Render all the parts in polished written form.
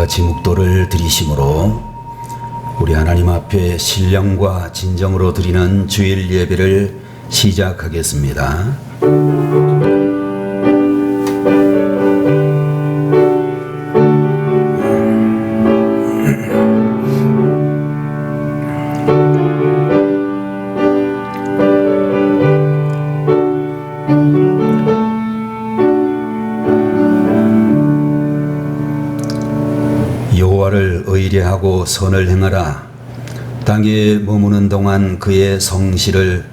같이 묵도를 드리심으로 우리 하나님 앞에 신령과 진정으로 드리는 주일 예배를 시작하겠습니다. 여호와를 의뢰하고 선을 행하라. 땅에 머무는 동안 그의 성실을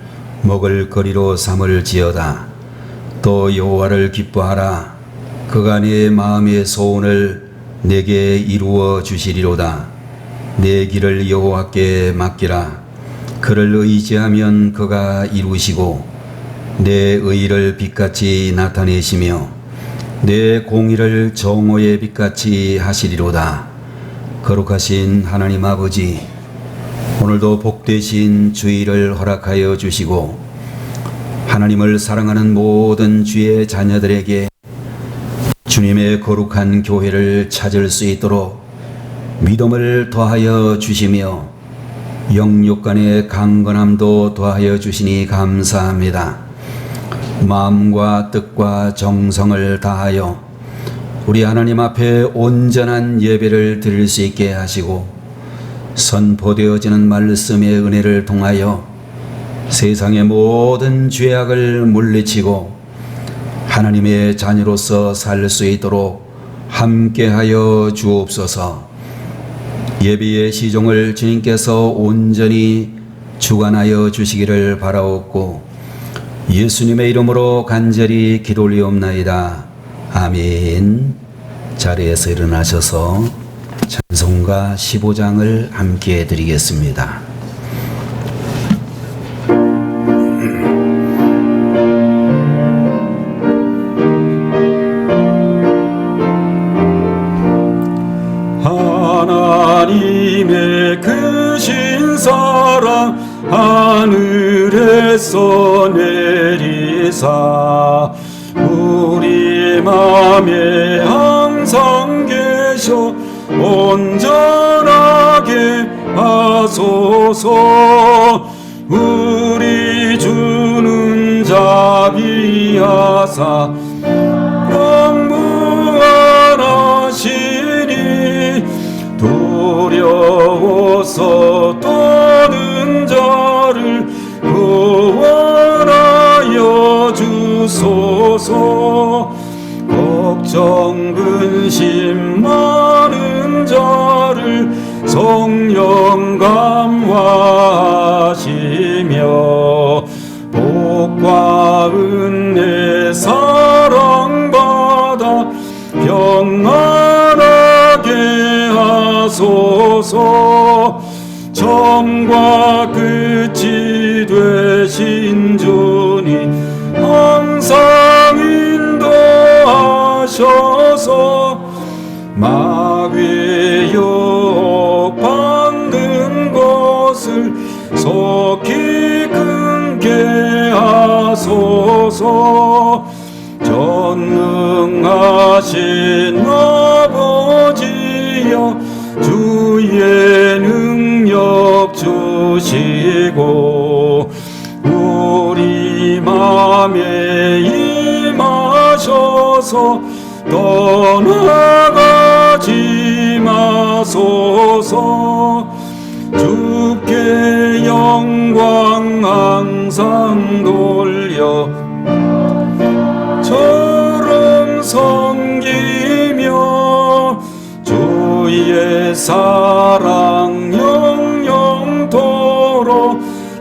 먹을거리로 삼을지어다. 또 여호와를 기뻐하라. 그가 네 마음의 소원을 내게 이루어 주시리로다. 내 길을 여호와께 맡기라. 그를 의지하면 그가 이루시고 내 의를 빛같이 나타내시며 내 공의를 정오의 빛같이 하시리로다. 거룩하신 하나님 아버지, 오늘도 복되신 주일을 허락하여 주시고 하나님을 사랑하는 모든 주의 자녀들에게 주님의 거룩한 교회를 찾을 수 있도록 믿음을 더하여 주시며 영육 간의 강건함도 더하여 주시니 감사합니다. 마음과 뜻과 정성을 다하여 우리 하나님 앞에 온전한 예배를 드릴 수 있게 하시고 선포되어지는 말씀의 은혜를 통하여 세상의 모든 죄악을 물리치고 하나님의 자녀로서 살 수 있도록 함께하여 주옵소서. 예배의 시종을 주님께서 온전히 주관하여 주시기를 바라옵고 예수님의 이름으로 간절히 기도 올리옵나이다. 아멘. 자리에서 일어나셔서 찬송가 15장을 함께 드리겠습니다. 하나님의 크신 사랑 하늘에서 내리사 우리 맘에 항상 계셔 온전하게 하소서. 우리 주는 자비하사 무한하시니 두려워서 떠는 자를 구원하여 주소서. 걱정 근심 많은 자를 성령 감화하시며 복과 은혜 사랑받아 평안하게 하소서. 처음과 끝이 되신 주님 항상 인도하셔서 마귀의 유혹 받는 것을 속히 끊게 하소서. 전능하신 아버지여 주의 능력 주시고 우리 맘에 임하셔서 떠나가지 마소서. 주께 영광 항상 돌려 저런 섬기며 주의 사랑 영영토록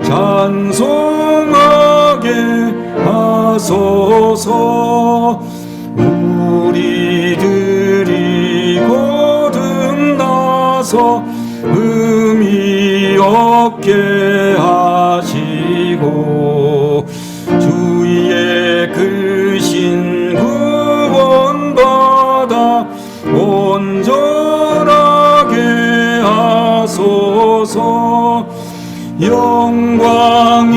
찬송하게 하소서. 우리들이 거듭나서 의미 없게 하시고 주의 크신 구원받아 온전하게 하소서. 영광에서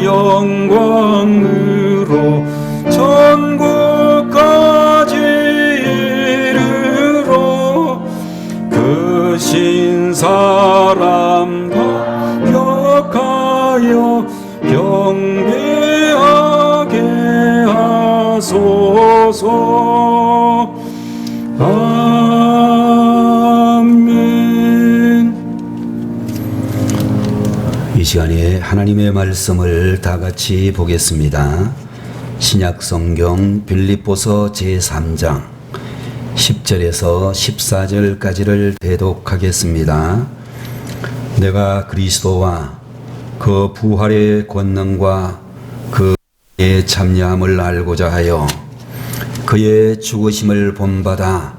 영광으로 천국까지 이르러 크신 사람 격하여 경배하게 하소서. 아멘. 이 시간에 하나님의 말씀을 다 같이 보겠습니다. 신약 성경 빌립보서 제3장 10절에서 14절까지를 대독하겠습니다. 내가 그리스도와 그 부활의 권능과 그의 참여함을 알고자 하여 그의 죽으심을 본받아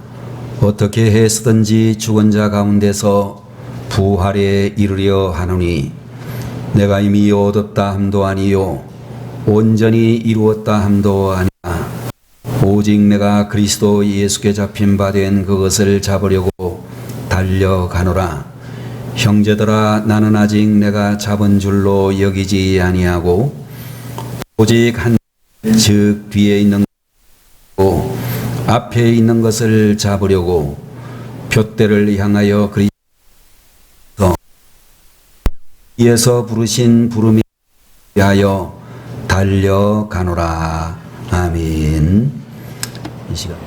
어떻게 해서든지 죽은 자 가운데서 부활에 이르려 하노니 내가 이미 얻었다 함도 아니요 온전히 이루었다 함도 아니라 오직 내가 그리스도 예수께 잡힌 바 된 그것을 잡으려고 달려가노라. 형제들아, 나는 아직 내가 잡은 줄로 여기지 아니하고 오직 즉 뒤에 있는 것고 앞에 있는 것을 잡으려고 둯대를 향하여 그리스도에서 부르신 부름에 위하여 달려가노라. 아멘. 이 시간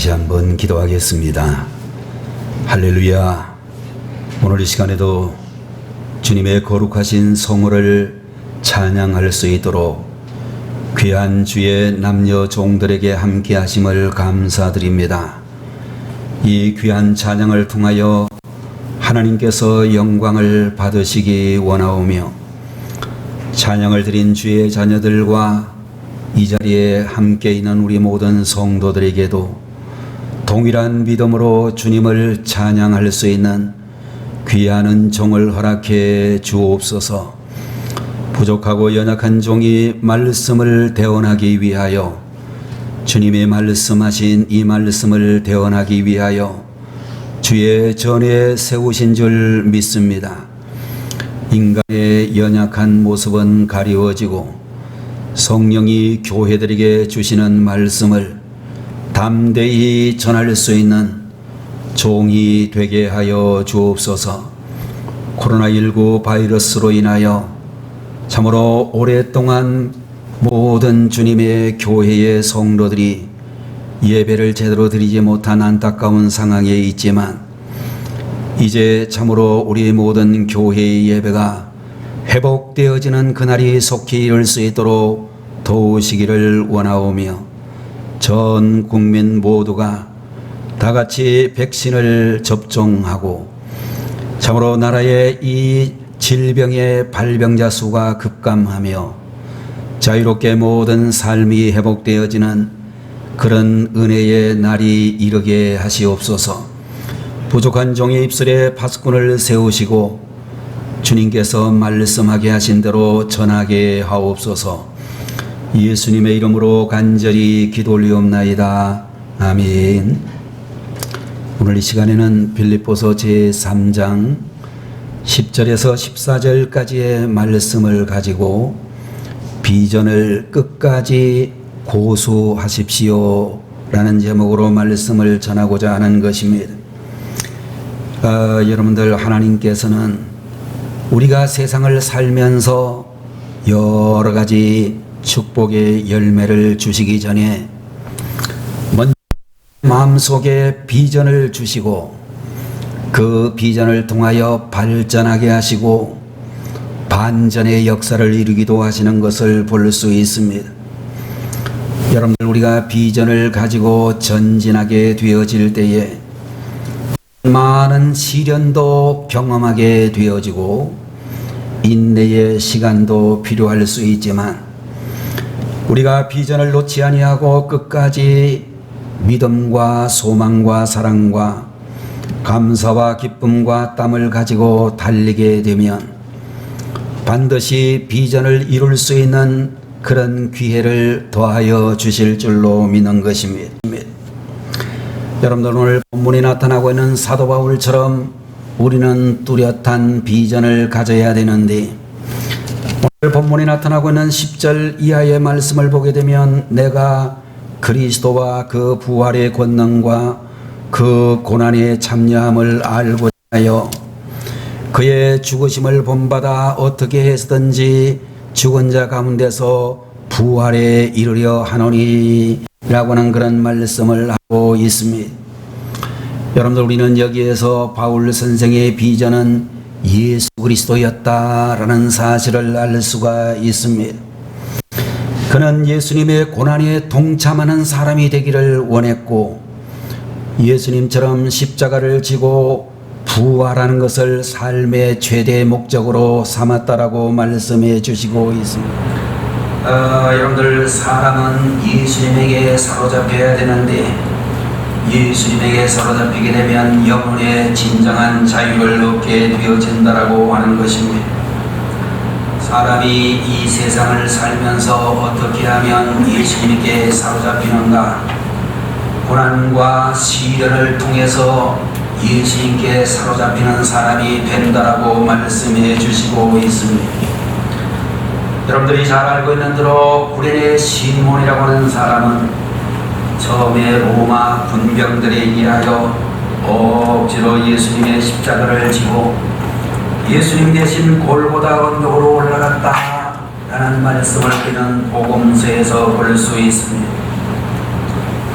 다시 한번 기도하겠습니다. 할렐루야. 오늘 이 시간에도 주님의 거룩하신 성호를 찬양할 수 있도록 귀한 주의 남녀 종들에게 함께 하심을 감사드립니다. 이 귀한 찬양을 통하여 하나님께서 영광을 받으시기 원하오며 찬양을 드린 주의 자녀들과 이 자리에 함께 있는 우리 모든 성도들에게도 동일한 믿음으로 주님을 찬양할 수 있는 귀한 은총을 허락해 주옵소서. 부족하고 연약한 종이 말씀을 대언하기 위하여 주님의 말씀하신 이 말씀을 대언하기 위하여 주의 전에 세우신 줄 믿습니다. 인간의 연약한 모습은 가리워지고 성령이 교회들에게 주시는 말씀을 담대히 전할 수 있는 종이 되게 하여 주옵소서. 코로나19 바이러스로 인하여 참으로 오랫동안 모든 주님의 교회의 성도들이 예배를 제대로 드리지 못한 안타까운 상황에 있지만 이제 참으로 우리 모든 교회의 예배가 회복되어지는 그날이 속히 이룰 수 있도록 도우시기를 원하오며 전 국민 모두가 다 같이 백신을 접종하고 참으로 나라의 이 질병의 발병자 수가 급감하며 자유롭게 모든 삶이 회복되어지는 그런 은혜의 날이 이르게 하시옵소서. 부족한 종의 입술에 파수꾼을 세우시고 주님께서 말씀하게 하신 대로 전하게 하옵소서. 예수님의 이름으로 간절히 기도 올리옵나이다. 아멘. 오늘 이 시간에는 빌립보서 제3장 10절에서 14절까지의 말씀을 가지고 비전을 끝까지 고수하십시오 라는 제목으로 말씀을 전하고자 하는 것입니다. 여러분들, 하나님께서는 우리가 세상을 살면서 여러 가지 축복의 열매를 주시기 전에 먼저 마음속에 비전을 주시고 그 비전을 통하여 발전하게 하시고 반전의 역사를 이루기도 하시는 것을 볼 수 있습니다. 여러분들, 우리가 비전을 가지고 전진하게 되어질 때에 많은 시련도 경험하게 되어지고 인내의 시간도 필요할 수 있지만 우리가 비전을 놓지 아니하고 끝까지 믿음과 소망과 사랑과 감사와 기쁨과 땀을 가지고 달리게 되면 반드시 비전을 이룰 수 있는 그런 기회를 더하여 주실 줄로 믿는 것입니다. 여러분들, 오늘 본문에 나타나고 있는 사도 바울처럼 우리는 뚜렷한 비전을 가져야 되는데 오늘 본문에 나타나고 있는 10절 이하의 말씀을 보게 되면 내가 그리스도와 그 부활의 권능과 그 고난에 참여함을 알고자 하여 그의 죽으심을 본받아 어떻게 해서든지 죽은 자 가운데서 부활에 이르려 하노니 라고 하는 그런 말씀을 하고 있습니다. 여러분들, 우리는 여기에서 바울 선생의 비전은 예수 그리스도였다라는 사실을 알 수가 있습니다. 그는 예수님의 고난에 동참하는 사람이 되기를 원했고 예수님처럼 십자가를 지고 부활하는 것을 삶의 최대 목적으로 삼았다라고 말씀해 주시고 있습니다. 여러분들, 사람은 예수님에게 사로잡혀야 되는데 예수님에게 사로잡히게 되면 영혼의 진정한 자유를 얻게 되어진다라고 하는 것입니다. 사람이 이 세상을 살면서 어떻게 하면 예수님께 사로잡히는가? 고난과 시련을 통해서 예수님께 사로잡히는 사람이 된다라고 말씀해 주시고 있습니다. 여러분들이 잘 알고 있는 대로 구레네 시몬이라고 하는 사람은 처음에 로마 군병들에 의하여 억지로 예수님의 십자가를 지고 예수님 대신 골고다 언덕으로 올라갔다 라는 말씀을 우리는 복음서에서 볼 수 있습니다.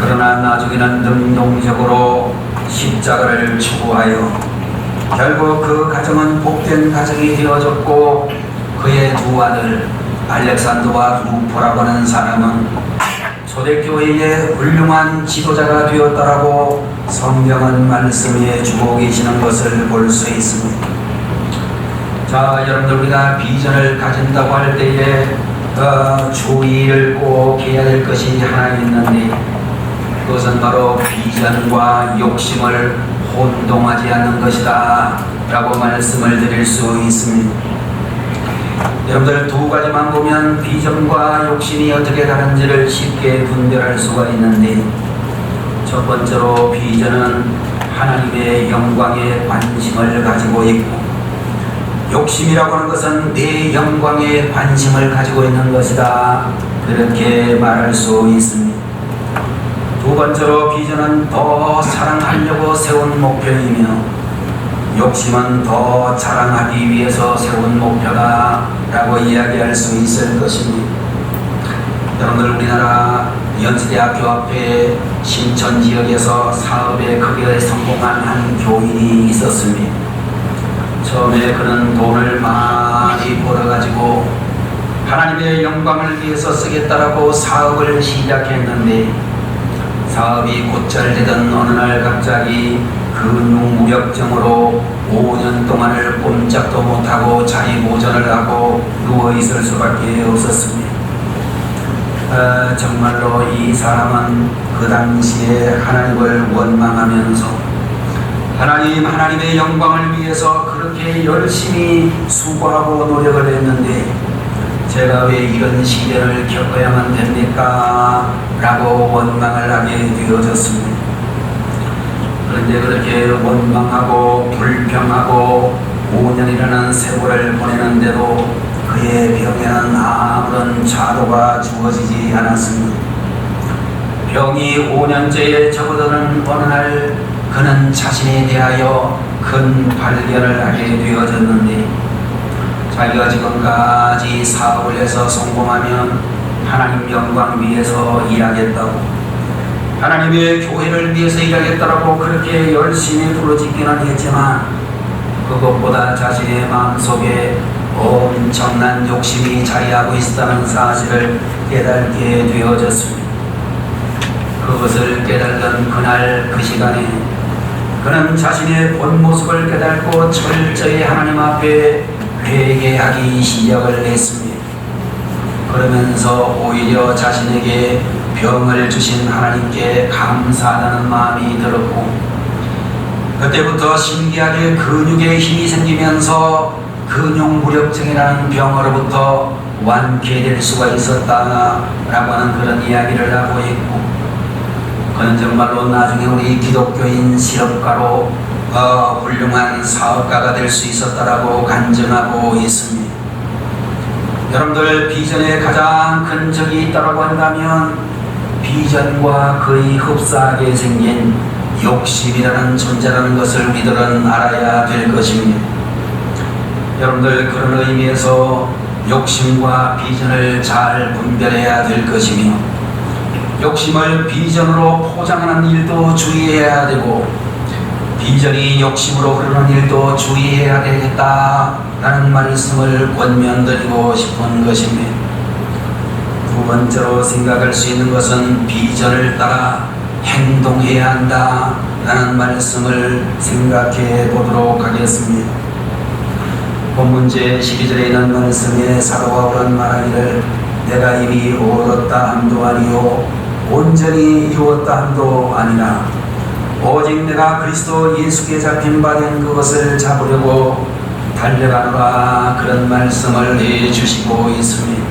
그러나 나중에는 능동적으로 십자가를 추구하여 결국 그 가정은 복된 가정이 되어졌고 그의 두 아들 알렉산더와 루포라고 하는 사람은 초대교회의 훌륭한 지도자가 되었다라고 성경은 말씀해 주고 계시는 것을 볼 수 있습니다. 자, 여러분들, 우리가 비전을 가진다고 할 때에 주의를 꼭 해야 될 것이 하나 있는데 그것은 바로 비전과 욕심을 혼동하지 않는 것이다 라고 말씀을 드릴 수 있습니다. 여러분들, 두 가지만 보면 비전과 욕심이 어떻게 다른지를 쉽게 분별할 수가 있는데 첫 번째로 비전은 하나님의 영광에 관심을 가지고 있고 욕심이라고 하는 것은 내 영광에 관심을 가지고 있는 것이다 그렇게 말할 수 있습니다. 두 번째로 비전은 더 사랑하려고 세운 목표이며 욕심은 더 자랑하기 위해서 세운 목표다 라고 이야기할 수 있을 것입니다. 여러분들, 우리나라 연세대학교 앞에 신천 지역에서 사업에 크게 성공한 한 교인이 있었습니다. 처음에 그는 돈을 많이 벌어가지고 하나님의 영광을 위해서 쓰겠다라고 사업을 시작했는데 사업이 곧잘되던 어느 날 갑자기 근육무력증으로 5년 동안을 꼼짝도 못하고 자리 보전을 하고 누워있을 수밖에 없었습니다. 정말로 이 사람은 그 당시에 하나님을 원망하면서 하나님의 영광을 위해서 그렇게 열심히 수고하고 노력을 했는데 제가 왜 이런 시련을 겪어야만 됩니까? 라고 원망을 하게 되어졌습니다. 그런데 그렇게 원망하고 불평하고 5년이라는 세월을 보내는데도 그의 병에는 아무런 자도가 주어지지 않았습니다. 병이 5년째에 접어드는 어느 날 그는 자신에 대하여 큰 발견을 하게 되어졌는데 자기가 지금까지 사업을 해서 성공하면 하나님 영광 위해서 일하겠다고 하나님의 교회를 위해서 일하겠다고 그렇게 열심히 부르짖기는 했지만 그것보다 자신의 마음속에 엄청난 욕심이 자리하고 있다는 사실을 깨닫게 되어졌습니다. 그것을 깨달은 그날 그 시간에 그는 자신의 본 모습을 깨닫고 철저히 하나님 앞에 회개하기 시작을 했습니다. 그러면서 오히려 자신에게 병을 주신 하나님께 감사하다는 마음이 들었고 그때부터 신기하게 근육에 힘이 생기면서 근육무력증이라는 병으로부터 완쾌될 수가 있었다라고 하는 그런 이야기를 하고 있고 그는 정말로 나중에 우리 기독교인 실업가로 훌륭한 사업가가 될 수 있었다라고 간증하고 있습니다. 여러분들 비전에 가장 큰 적이 있다고 한다면 비전과 거의 흡사하게 생긴 욕심이라는 존재라는 것을 우리들은 알아야 될 것입니다. 여러분들 그런 의미에서 욕심과 비전을 잘 분별해야 될 것이며 욕심을 비전으로 포장하는 일도 주의해야 되고 비전이 욕심으로 흐르는 일도 주의해야 되겠다라는 말씀을 권면드리고 싶은 것입니다. 두 번째로 생각할 수 있는 것은 비전을 따라 행동해야 한다라는 말씀을 생각해 보도록 하겠습니다. 본문제 12절에 있는 말씀에 사도 바울은 말하기를 내가 이미 얻었다 함도 아니요 온전히 이루었다 함도 아니라 오직 내가 그리스도 예수께 잡힌 바 된 그것을 잡으려고 달려가노라 그런 말씀을 해주시고 있습니다.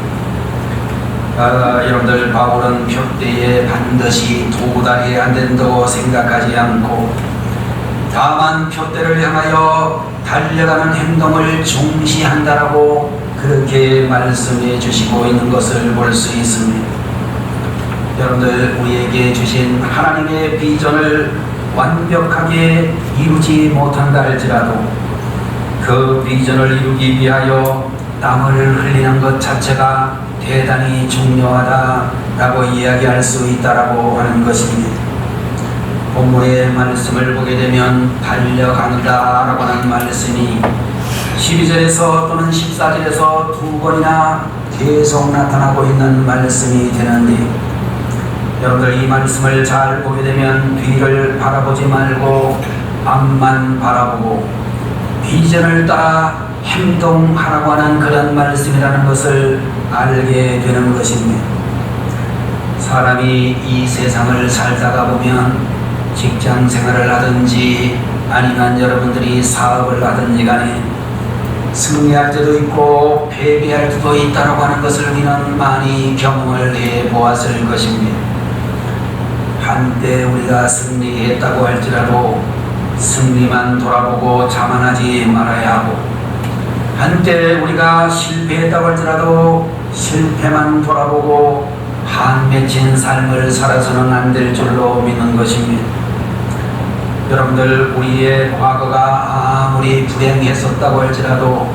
여러분들 바울은 표대에 반드시 도달해야 한다고 생각하지 않고 다만 표대를 향하여 달려가는 행동을 중시한다라고 그렇게 말씀해 주시고 있는 것을 볼 수 있습니다. 여러분들 우리에게 주신 하나님의 비전을 완벽하게 이루지 못한다 할지라도 그 비전을 이루기 위하여 땀을 흘리는 것 자체가 대단히 중요하다라고 이야기할 수 있다라고 하는 것입니다. 본문의 말씀을 보게 되면 달려간다라고 하는 말씀이 12절에서 또는 14절에서 두 번이나 계속 나타나고 있는 말씀이 되는데 여러분들 이 말씀을 잘 보게 되면 뒤를 바라보지 말고 앞만 바라보고 비전을 따라 행동하라고 하는 그런 말씀이라는 것을 알게 되는 것입니다. 사람이 이 세상을 살다가 보면 직장 생활을 하든지 아니면 여러분들이 사업을 하든지 간에 승리할 때도 있고 패배할 때도 있다고 하는 것을 우리는 많이 경험을 해보았을 것입니다. 한때 우리가 승리했다고 할지라도 승리만 돌아보고 자만하지 말아야 하고 한때 우리가 실패했다고 할지라도 실패만 돌아보고 한 맺힌 삶을 살아서는 안 될 줄로 믿는 것입니다. 여러분들 우리의 과거가 아무리 불행했었다고 할지라도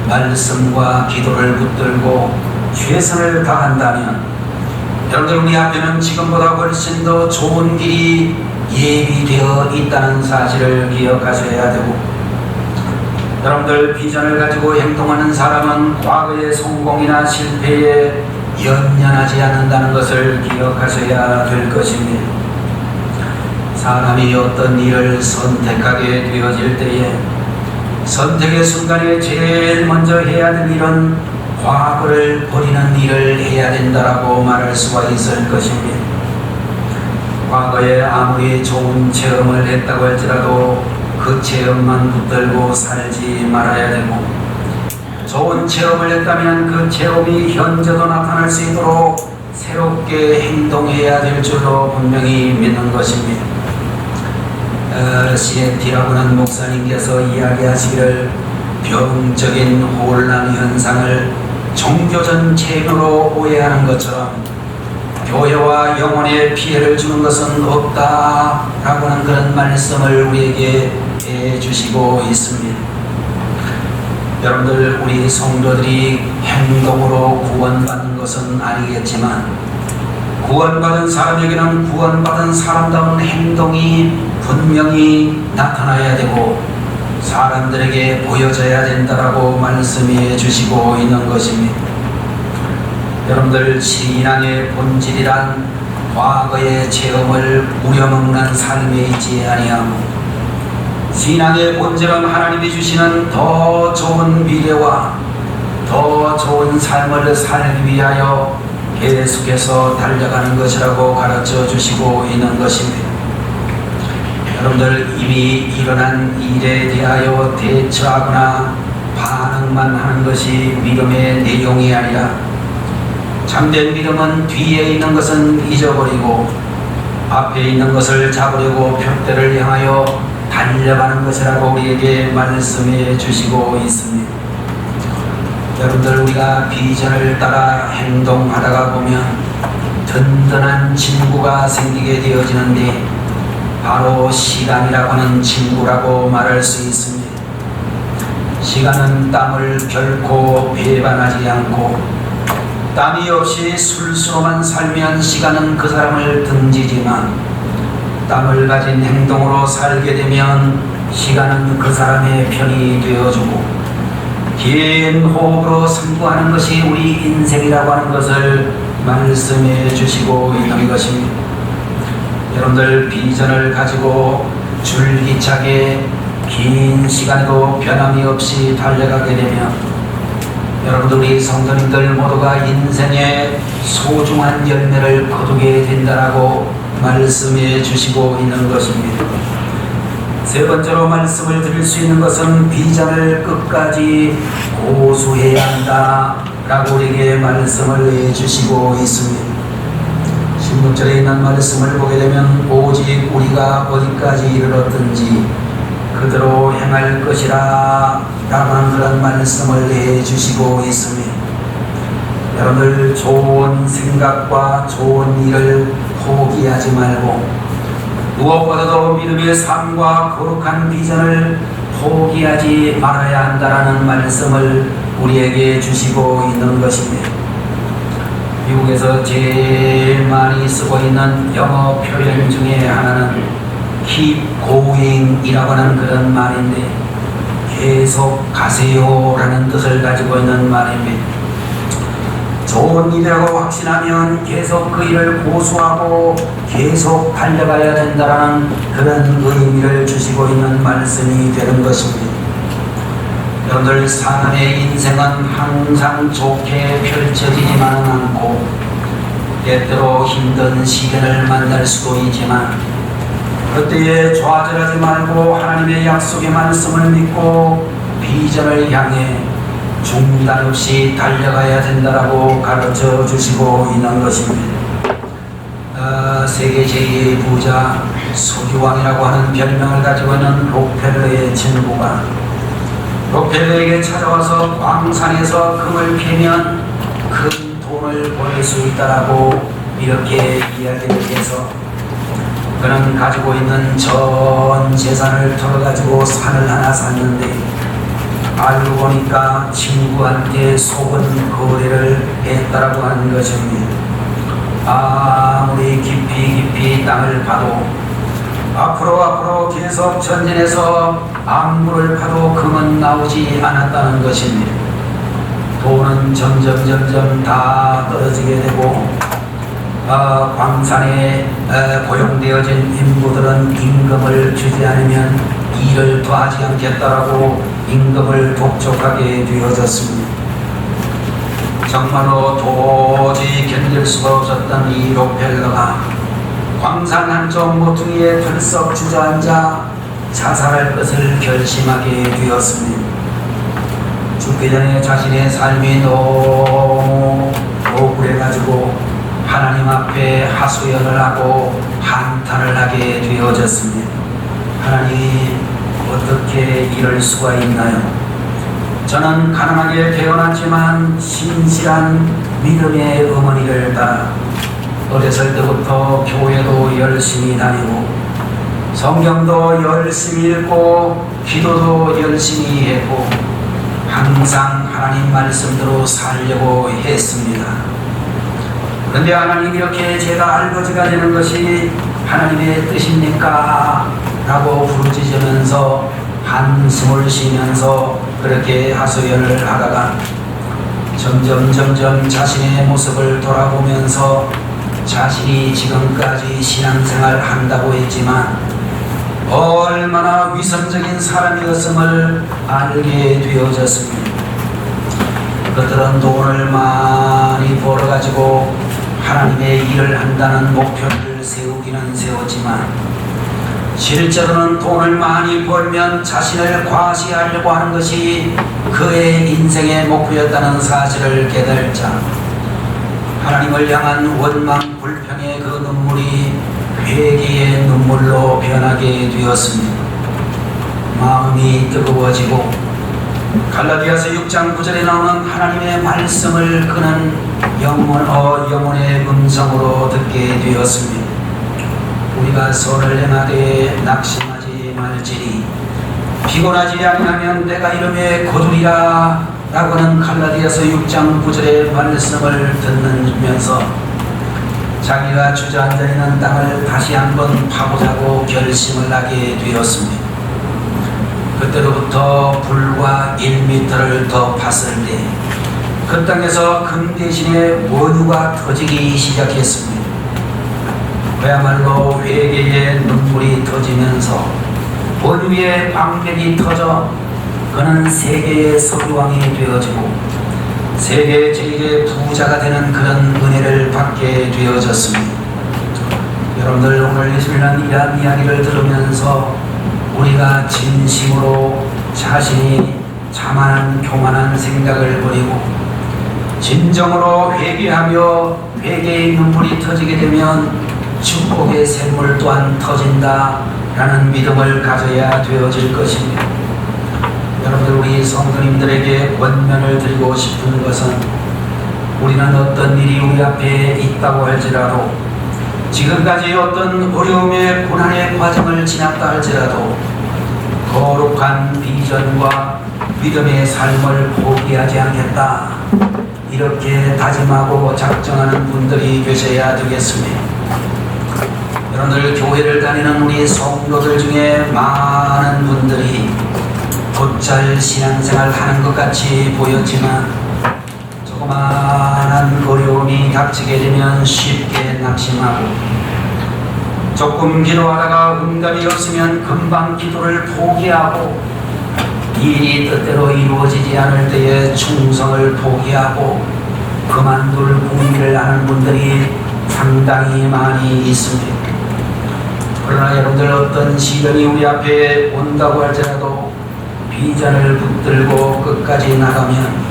말씀과 기도를 붙들고 최선을 다한다면 여러분들 우리 앞에는 지금보다 훨씬 더 좋은 길이 예비되어 있다는 사실을 기억하셔야 되고 여러분들 비전을 가지고 행동하는 사람은 과거의 성공이나 실패에 연연하지 않는다는 것을 기억하셔야 될 것입니다. 사람이 어떤 일을 선택하게 되어질 때에 선택의 순간에 제일 먼저 해야 될 일은 과거를 버리는 일을 해야 된다라고 말할 수가 있을 것입니다. 과거에 아무리 좋은 체험을 했다고 할지라도 그 체험만 붙들고 살지 말아야 되고, 좋은 체험을 했다면 그 체험이 현재도 나타날 수 있도록 새롭게 행동해야 될 줄로 분명히 믿는 것입니다. CNT라고 하는 목사님께서 이야기하시기를 병적인 혼란 현상을 종교전 체험으로 오해하는 것처럼 교회와 영혼에 피해를 주는 것은 없다라고 하는 그런 말씀을 우리에게 해주시고 있습니다. 여러분들, 우리 성도들이 행동으로 구원받는 것은 아니겠지만 구원받은 사람에게는 구원받은 사람다운 행동이 분명히 나타나야 되고 사람들에게 보여져야 된다라고 말씀해 주시고 있는 것입니다. 여러분들, 신앙의 본질이란 과거의 체험을 우려먹는 삶에 있지 아니하고, 신앙의 본질은 하나님이 주시는 더 좋은 미래와 더 좋은 삶을 살기 위하여 계속해서 달려가는 것이라고 가르쳐 주시고 있는 것입니다. 여러분들, 이미 일어난 일에 대하여 대처하거나 반응만 하는 것이 믿음의 내용이 아니라, 참된 믿음은 뒤에 있는 것은 잊어버리고 앞에 있는 것을 잡으려고 표대를 향하여 달려가는 것이라고 우리에게 말씀해 주시고 있습니다. 여러분들, 우리가 비전을 따라 행동하다가 보면 든든한 친구가 생기게 되어지는데 바로 시간이라고 하는 친구라고 말할 수 있습니다. 시간은 땀을 결코 배반하지 않고, 땀이 없이 술수로만 살면 시간은 그 사람을 등지지만 땀을 가진 행동으로 살게 되면 시간은 그 사람의 편이 되어주고 긴 호흡으로 승부하는 것이 우리 인생이라고 하는 것을 말씀해 주시고 있는 것입니다. 여러분들, 비전을 가지고 줄기차게 긴 시간도 변함이 없이 달려가게 되면 여러분들, 우리 성도님들 모두가 인생의 소중한 열매를 거두게 된다라고 말씀해 주시고 있는 것입니다. 세 번째로 말씀을 드릴 수 있는 것은 비전을 끝까지 고수해야 한다라고 우리에게 말씀을 해주시고 있습니다. 16절에 있는 말씀을 보게 되면 오직 우리가 어디까지 이르렀든지 그대로 행할 것이라 라고 하는 그런 말씀을 해주시고 있습니다. 여러분들, 좋은 생각과 좋은 일을 포기하지 말고 무엇보다도 믿음의 삶과 거룩한 비전을 포기하지 말아야 한다라는 말씀을 우리에게 주시고 있는 것입니다. 미국에서 제일 많이 쓰고 있는 영어 표현 중에 하나는 keep going 이라고 하는 그런 말인데, 계속 가세요 라는 뜻을 가지고 있는 말입니다. 좋은 일이라고 확신하면 계속 그 일을 고수하고 계속 달려가야 된다는 그런 의미를 주시고 있는 말씀이 되는 것입니다. 여러분들, 사람의 인생은 항상 좋게 펼쳐지지만은 않고 때때로 힘든 시련을 만날 수도 있지만 그때에 좌절하지 말고 하나님의 약속의 말씀을 믿고 비전을 향해 중단 없이 달려가야 된다라고 가르쳐 주시고 있는 것입니다. 세계 제2의 부자 석유왕이라고 하는 별명을 가지고 있는 록펠러의 친구가 록펠러에게 찾아와서 광산에서 금을 캐면 큰 돈을 벌 수 있다라고 이렇게 이야기를 해서 그는 가지고 있는 전 재산을 털어가지고 산을 하나 샀는데 알고 보니까 친구한테 속은 거래를 했다라고 하는 것입니다. 아무리 깊이 땅을 파도 앞으로 계속 전진해서 암굴을 파도 금은 나오지 않았다는 것입니다. 돈은 점점 다 떨어지게 되고 광산에 고용되어진 인부들은 임금을 주지 않으면 일을 더하지 않겠다라고 임금을 독촉하게 되어졌습니다. 정말로 도저히 견딜 수가 없었던 이 록펠러가 광산 한쪽 모퉁이에 털썩 주저앉아 자살할 것을 결심하게 되었습니다. 죽기 전에 자신의 삶이 너무 억울해가지고 하나님 앞에 하소연을 하고 한탄을 하게 되어졌습니다. 하나님, 어떻게 이럴 수가 있나요? 저는 가난하게 태어났지만 신실한 믿음의 어머니를 따라 어렸을 때부터 교회도 열심히 다니고 성경도 열심히 읽고 기도도 열심히 했고 항상 하나님 말씀대로 살려고 했습니다. 그런데 하나님, 이렇게 제가 알거지가 되는 것이 하나님의 뜻입니까? 라고 부르짖으면서 한숨을 쉬면서 그렇게 하소연을 하다가 점점 자신의 모습을 돌아보면서 자신이 지금까지 신앙생활 한다고 했지만 얼마나 위선적인 사람이었음을 알게 되어졌습니다. 그들은 돈을 많이 벌어가지고 하나님의 일을 한다는 목표를 세우기는 세웠지만 실제로는 돈을 많이 벌면 자신을 과시하려고 하는 것이 그의 인생의 목표였다는 사실을 깨달자 하나님을 향한 원망 불평의 그 눈물이 회개의 눈물로 변하게 되었습니다. 마음이 뜨거워지고 갈라디아서 6장 9절에 나오는 하나님의 말씀을 그는 영혼의 음성으로 듣게 되었습니다. 우리가 선을 행하되 낙심하지 말지니 피곤하지 아니하면 내가 이름에 거두리라 라고는 갈라디아서 6장 9절의 말씀을 듣면서 자기가 주저앉아 있는 땅을 다시 한번 파보자고 결심을 하게 되었습니다. 그때로부터 불과 1m를 더 팠을 때 그 땅에서 금 대신에 원유가 터지기 시작했습니다. 그야말로 회개의 눈물이 터지면서 원유의 광맥이 터져 그는 세계의 서기왕이 되어지고 세계 제1의 부자가 되는 그런 은혜를 받게 되어졌습니다. 여러분들, 오늘 예수님은 이러한 이야기를 들으면서 우리가 진심으로 자신이 자만한 교만한 생각을 버리고 진정으로 회개하며 회개의 눈물이 터지게 되면 축복의 샘물 또한 터진다 라는 믿음을 가져야 되어질 것입니다. 여러분들, 우리 성도님들에게 권면을 드리고 싶은 것은 우리는 어떤 일이 우리 앞에 있다고 할지라도 지금까지 어떤 어려움의 고난의 과정을 지났다 할지라도 거룩한 비전과 믿음의 삶을 포기하지 않겠다, 이렇게 다짐하고 작정하는 분들이 계셔야 되겠습니다. 여러분들, 교회를 다니는 우리 성도들 중에 많은 분들이 곧잘 신앙생활 하는 것 같이 보였지만 조그마한 어려움이 닥치게 되면 쉽게 낙심하고 조금 기도하다가 응답이 없으면 금방 기도를 포기하고 일이 뜻대로 이루어지지 않을 때에 충성을 포기하고 그만둘 궁리를 하는 분들이 상당히 많이 있습니다. 그러나 여러분들, 어떤 시련이 우리 앞에 온다고 할지라도 비전을 붙들고 끝까지 나가면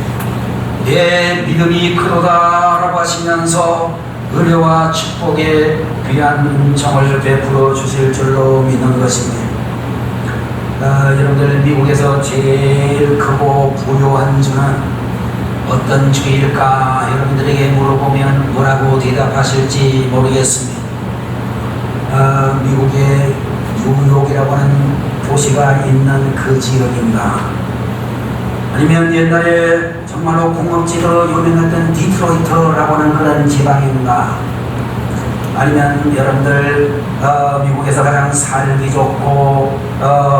내 믿음이 크도다 라고 하시면서 은혜와 축복의 귀한 은총을 베풀어 주실 줄로 믿는 것입니다. 여러분들, 미국에서 제일 크고 부유한 주는 어떤 주일까? 여러분들에게 물어보면 뭐라고 대답하실지 모르겠습니다. 미국의 뉴욕이라고 하는 도시가 있는 그 지역인가? 아니면 옛날에 정말로 공업지로 유명했던 디트로이트라고 하는 그런 지방인가? 아니면 여러분들 미국에서 가장 살기 좋고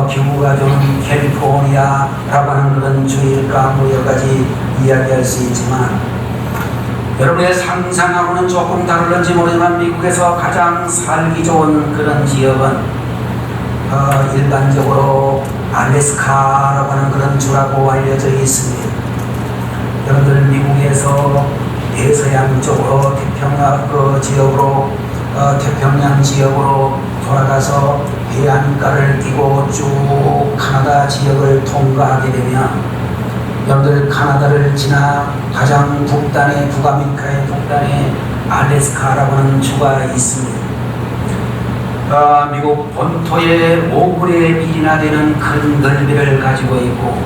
기후가 좋은 캘리포니아라고 하는 그런 주일까 뭐 여러 가지 이야기할 수 있지만 여러분의 상상하고는 조금 다를런지 모르지만 미국에서 가장 살기 좋은 그런 지역은 일반적으로 알래스카라고 하는 그런 주라고 알려져 있습니다. 여러분들 미국에서 대서양 쪽으로 태평양 지역으로 태평양 지역으로 돌아가서 해안가를 끼고 쭉 카나다 지역을 통과하게 되면 여러분들 카나다를 지나 가장 북단에 북아메리카의 북단에 알래스카라고 하는 주가 있습니다. 미국 본토의 5분의 1이나 되는 큰 넓이를 가지고 있고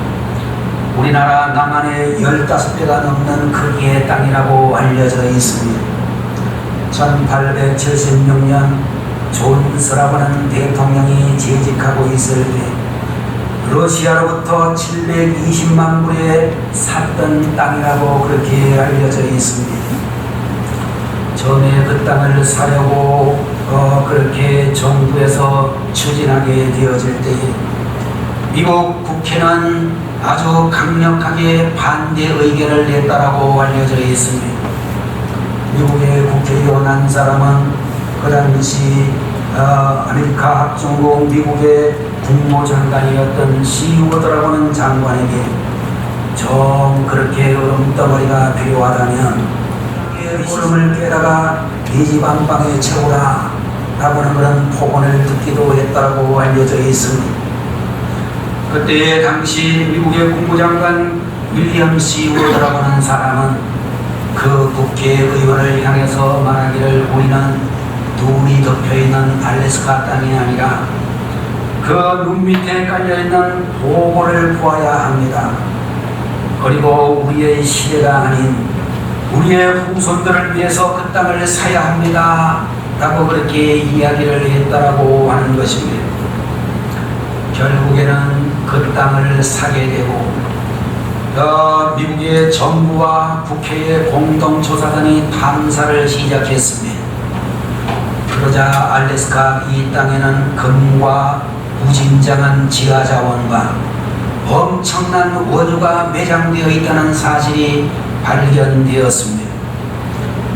우리나라 남한의 15배가 넘는 크기의 땅이라고 알려져 있습니다. 1876년 존스라고 하는 대통령이 재직하고 있을 때 러시아로부터 720만 불에 샀던 땅이라고 그렇게 알려져 있습니다. 처음에 그 땅을 사려고 그렇게 정부에서 추진하게 되어질 때 미국 국회는 아주 강력하게 반대 의견을 냈다라고 알려져 있습니다. 미국의 국회의원 한 사람은 그 당시 아메리카 합중국 미국의 국무장관이었던 시우어드라고 하는 장관에게 좀 그렇게 얼음덩어리가 필요하다면 얼음을 깨다가 돼지반방에 채우라 라고 하는 그런 폭언을 듣기도 했다고 알려져 있습니다. 그때 당시 미국의 국무장관 윌리엄 시우어드라고 하는 사람은 그 국회의원을 향해서 말하기를 우리는 눈이 덮여있는 알래스카 땅이 아니라 그 눈 밑에 깔려있는 보고를 보아야 합니다. 그리고 우리의 시대가 아닌 우리의 후손들을 위해서 그 땅을 사야 합니다 라고 그렇게 이야기를 했다라고 하는 것입니다. 결국에는 그 땅을 사게 되고 미국의 정부와 국회의 공동조사단이 탐사를 시작했습니다. 그러자 알래스카 이 땅에는 금과 무진장한 지하자원과 엄청난 원유가 매장되어 있다는 사실이 발견되었습니다.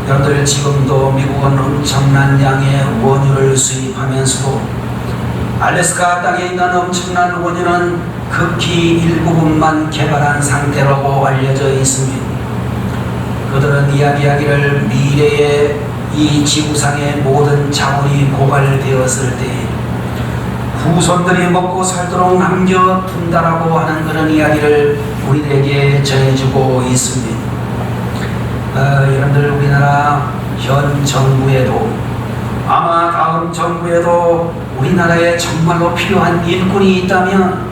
여러분들 지금도 미국은 엄청난 양의 원유를 수입하면서도 알래스카 땅에 있는 엄청난 원유는 극히 일부분만 개발한 상태라고 알려져 있습니다. 그들은 이야기하기를 미래에 이 지구상의 모든 자원이 고갈되었을 때 후손들이 먹고 살도록 남겨둔다라고 하는 그런 이야기를 우리들에게 전해주고 있습니다. 여러분들 우리나라 현 정부에도 아마 다음 정부에도 우리나라에 정말로 필요한 일꾼이 있다면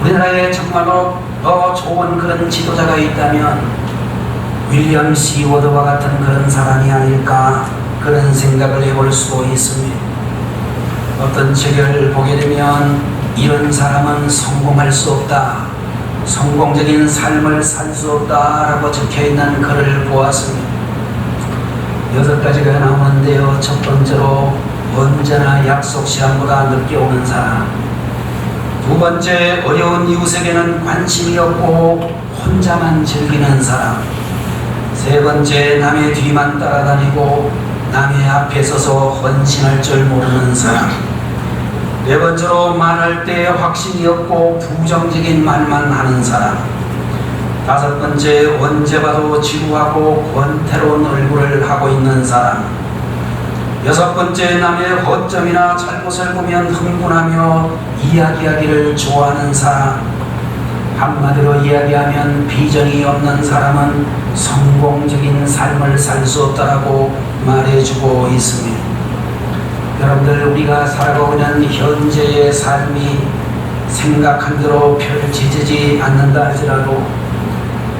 우리나라에 정말로 더 좋은 그런 지도자가 있다면 윌리엄 시워드와 같은 그런 사람이 아닐까 그런 생각을 해볼 수도 있습니다. 어떤 책을 보게 되면 이런 사람은 성공할 수 없다, 성공적인 삶을 살 수 없다라고 적혀있는 글을 보았습니다. 6가지가 나오는데요. 첫 번째로 언제나 약속 시간보다 늦게 오는 사람, 두 번째 어려운 이웃에게는 관심이 없고 혼자만 즐기는 사람, 세 번째 남의 뒤만 따라다니고 남의 앞에 서서 헌신할 줄 모르는 사람, 네 번째로 말할 때 확신이 없고 부정적인 말만 하는 사람, 다섯 번째 언제 봐도 지루하고 권태로운 얼굴을 하고 있는 사람, 여섯 번째 남의 허점이나 잘못을 보면 흥분하며 이야기하기를 좋아하는 사람, 한마디로 이야기하면 비전이 없는 사람은 성공적인 삶을 살 수 없다라고 말해주고 있습니다. 여러분들 우리가 살아가고 있는 현재의 삶이 생각한 대로 펼쳐지지 않는다 할지라도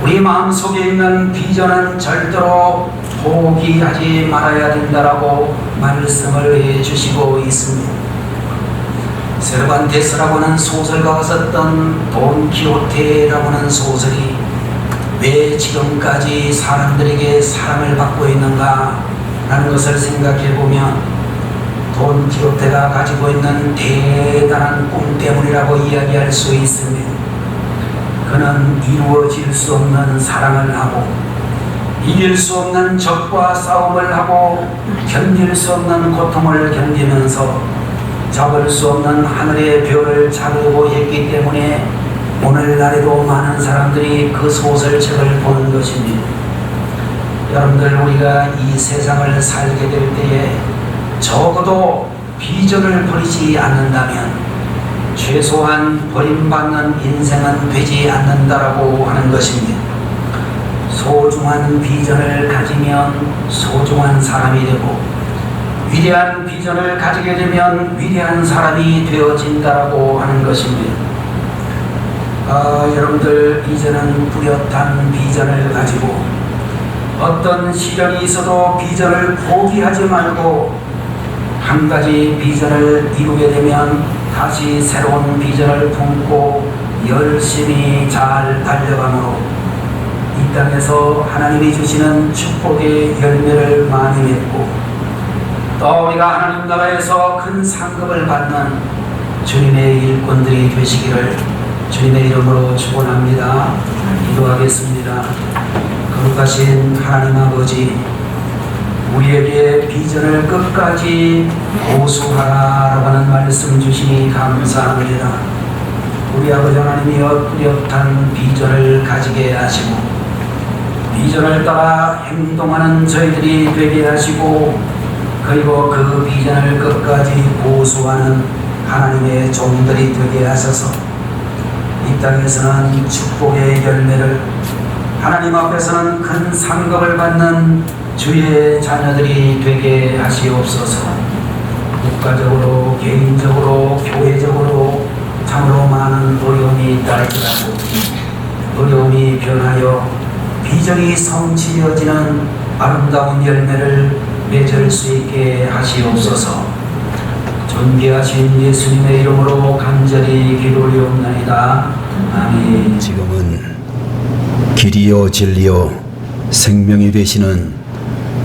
우리 마음속에 있는 비전은 절대로 포기하지 말아야 된다라고 말씀을 해주시고 있습니다. 세르반테스라고 하는 소설가가 썼던 돈키호테라고 하는 소설이 왜 지금까지 사람들에게 사랑을 받고 있는가 라는 것을 생각해 보면 돈 기업대가 가지고 있는 대단한 꿈 때문이라고 이야기할 수 있습니다. 그는 이루어질 수 없는 사랑을 하고 이길 수 없는 적과 싸움을 하고 견딜 수 없는 고통을 견디면서 잡을 수 없는 하늘의 별을 자르고 했기 때문에 오늘날에도 많은 사람들이 그 소설책을 보는 것입니다. 여러분들, 우리가 이 세상을 살게 될 때에 적어도 비전을 버리지 않는다면 최소한 버림받는 인생은 되지 않는다라고 하는 것입니다. 소중한 비전을 가지면 소중한 사람이 되고 위대한 비전을 가지게 되면 위대한 사람이 되어진다라고 하는 것입니다. 여러분들, 이제는 뚜렷한 비전을 가지고 어떤 시련이 있어도 비전을 포기하지 말고 한 가지 비전을 이루게 되면 다시 새로운 비전을 품고 열심히 잘 달려가므로 이 땅에서 하나님이 주시는 축복의 열매를 많이 맺고 또 우리가 하나님 나라에서 큰 상급을 받는 주님의 일꾼들이 되시기를 주님의 이름으로 축원합니다. 기도하겠습니다. 거룩하신 하나님 아버지, 우리에게 비전을 끝까지 고수하라고 하는 말씀 주시니 감사합니다. 우리 아버지 하나님이여, 뚜렷한 비전을 가지게 하시고 비전을 따라 행동하는 저희들이 되게 하시고 그리고 그 비전을 끝까지 고수하는 하나님의 종들이 되게 하셔서 이 땅에서는 축복의 열매를, 하나님 앞에서는 큰 상급을 받는 주의 자녀들이 되게 하시옵소서. 국가적으로, 개인적으로, 교회적으로 참으로 많은 어려움이 있다 할지라도 어려움이 변하여 비전이 성취되어지는 아름다운 열매를 맺을 수 있게 하시옵소서. 존귀하신 예수님의 이름으로 간절히 기도리옵나이다. 아멘. 지금은 길이요 진리요 생명이 되시는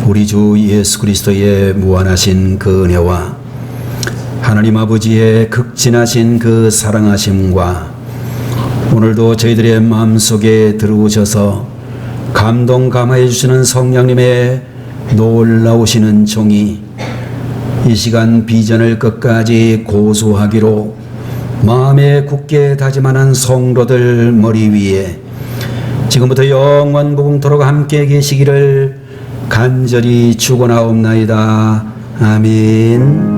우리 주 예수 그리스도의 무한하신 그 은혜와 하나님 아버지의 극진하신 그 사랑하심과 오늘도 저희들의 마음속에 들어오셔서 감동 감화해 주시는 성령님의 놀라우시는 종이 이 시간 비전을 끝까지 고수하기로 마음에 굳게 다짐하는 성도들 머리 위에 지금부터 영원 무궁토록 함께 계시기를 간절히 축원하옵나이다. 아멘.